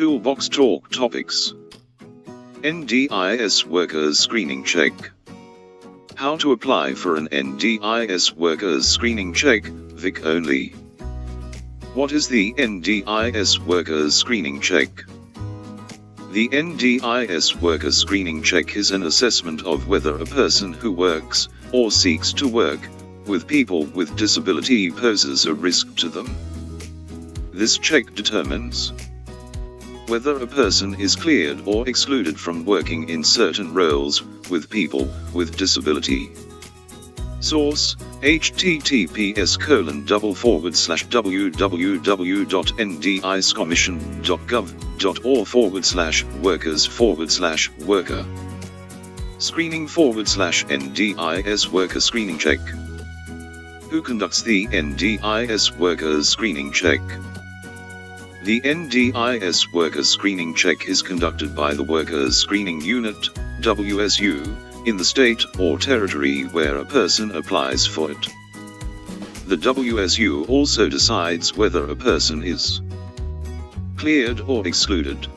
Toolbox Talk Topics. NDIS Workers Screening Check. How to apply for an NDIS Workers Screening Check, Vic only. What is the NDIS Workers Screening Check? The NDIS Worker Screening Check is an assessment of whether a person who works, or seeks to work, with people with disability poses a risk to them. This check determines whether a person is cleared or excluded from working in certain roles with people with disability. Source: https:/www.ndiscommission.gov.or/workers/worker. Screening/NDIS Worker Screening Check. Who conducts the NDIS Workers Screening Check? The NDIS Worker Screening Check is conducted by the Workers Screening Unit, WSU, in the state or territory where a person applies for it. The WSU also decides whether a person is cleared or excluded.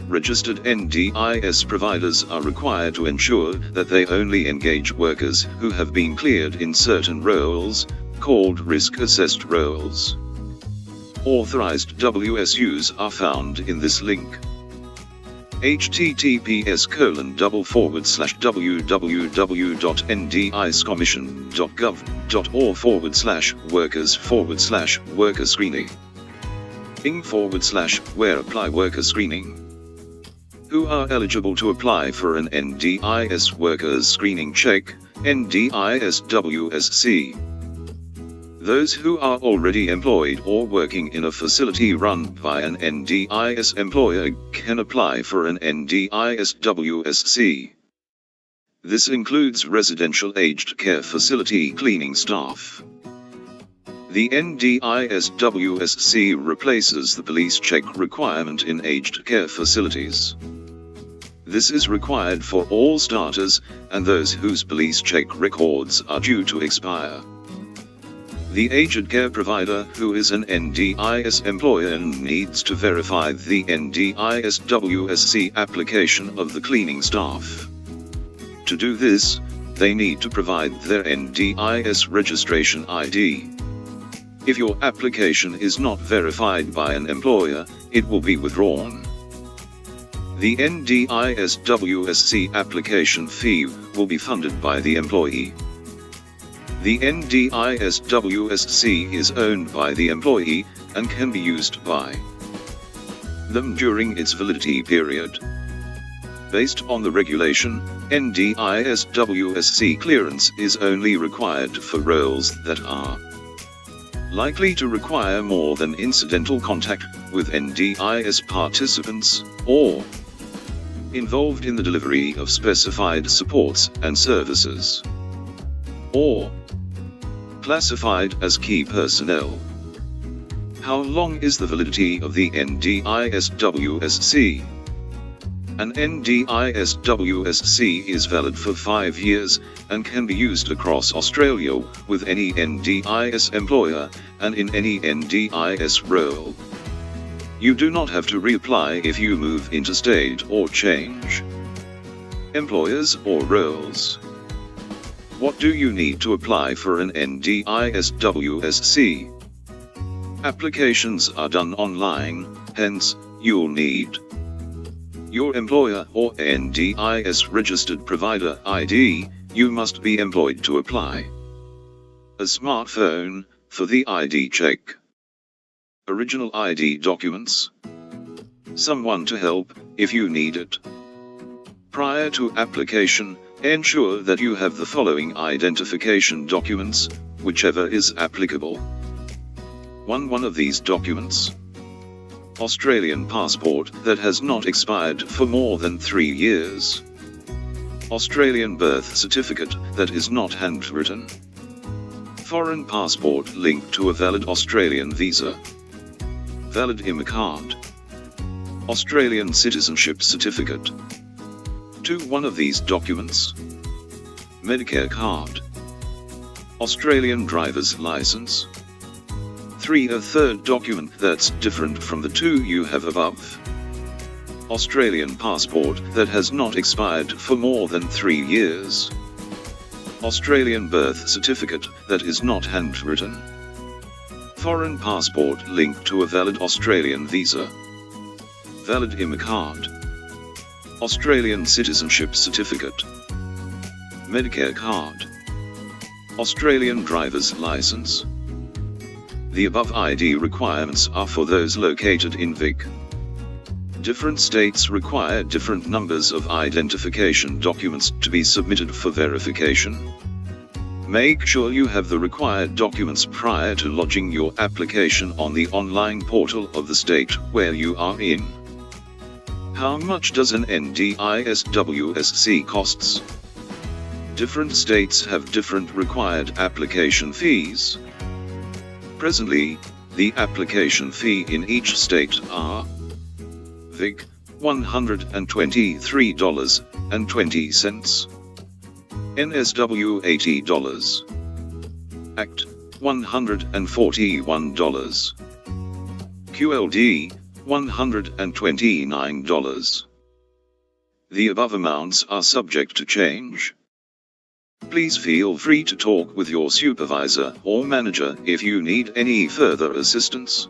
Registered NDIS providers are required to ensure that they only engage workers who have been cleared in certain roles, called risk-assessed roles. Authorized WSUs are found in this link: https://www.ndiscommission.gov.or/workers/worker screening. ing/where apply worker screening. Who are eligible to apply for an NDIS Workers Screening Check, NDIS WSC? Those who are already employed or working in a facility run by an NDIS employer can apply for an NDIS WSC. This includes residential aged care facility cleaning staff. The NDIS WSC replaces the police check requirement in aged care facilities. This is required for all starters and those whose police check records are due to expire. The aged care provider who is an NDIS employer needs to verify the NDIS WSC application of the cleaning staff. To do this, they need to provide their NDIS registration ID. If your application is not verified by an employer, it will be withdrawn. The NDIS WSC application fee will be funded by the employee. The NDIS WSC is owned by the employee and can be used by them during its validity period. Based on the regulation, NDIS WSC clearance is only required for roles that are likely to require more than incidental contact with NDIS participants, or involved in the delivery of specified supports and services, or classified as key personnel. How long is the validity of the NDIS WSC? An NDIS WSC is valid for 5 years and can be used across Australia with any NDIS employer and in any NDIS role. You do not have to reapply if you move interstate or change employers or roles. What do you need to apply for an NDIS WSC? Applications are done online, hence, you'll need your employer or NDIS registered provider ID. You must be employed to apply. A smartphone for the ID check. Original ID documents. Someone to help if you need it. Prior to application, ensure that you have the following identification documents, whichever is applicable. One of these documents: Australian passport that has not expired for more than 3 years. Australian birth certificate that is not handwritten. Foreign passport linked to a valid Australian visa. Valid IMA card. Australian citizenship certificate. One of these documents: Medicare card. Australian driver's license. 3. A third document that's different from the two you have above. Australian passport that has not expired for more than 3 years. Australian birth certificate that is not handwritten. Foreign passport linked to a valid Australian visa. Valid IMA card. Australian citizenship certificate. Medicare card. Australian driver's license. The above ID requirements are for those located in Vic. Different states require different numbers of identification documents to be submitted for verification. Make sure you have the required documents prior to lodging your application on the online portal of the state where you are in. How much does an NDIS/WSC costs? Different states have different required application fees. Presently, the application fee in each state are Vic, $123.20, NSW $80, ACT, $141, QLD, $129. The above amounts are subject to change. Please feel free to talk with your supervisor or manager if you need any further assistance.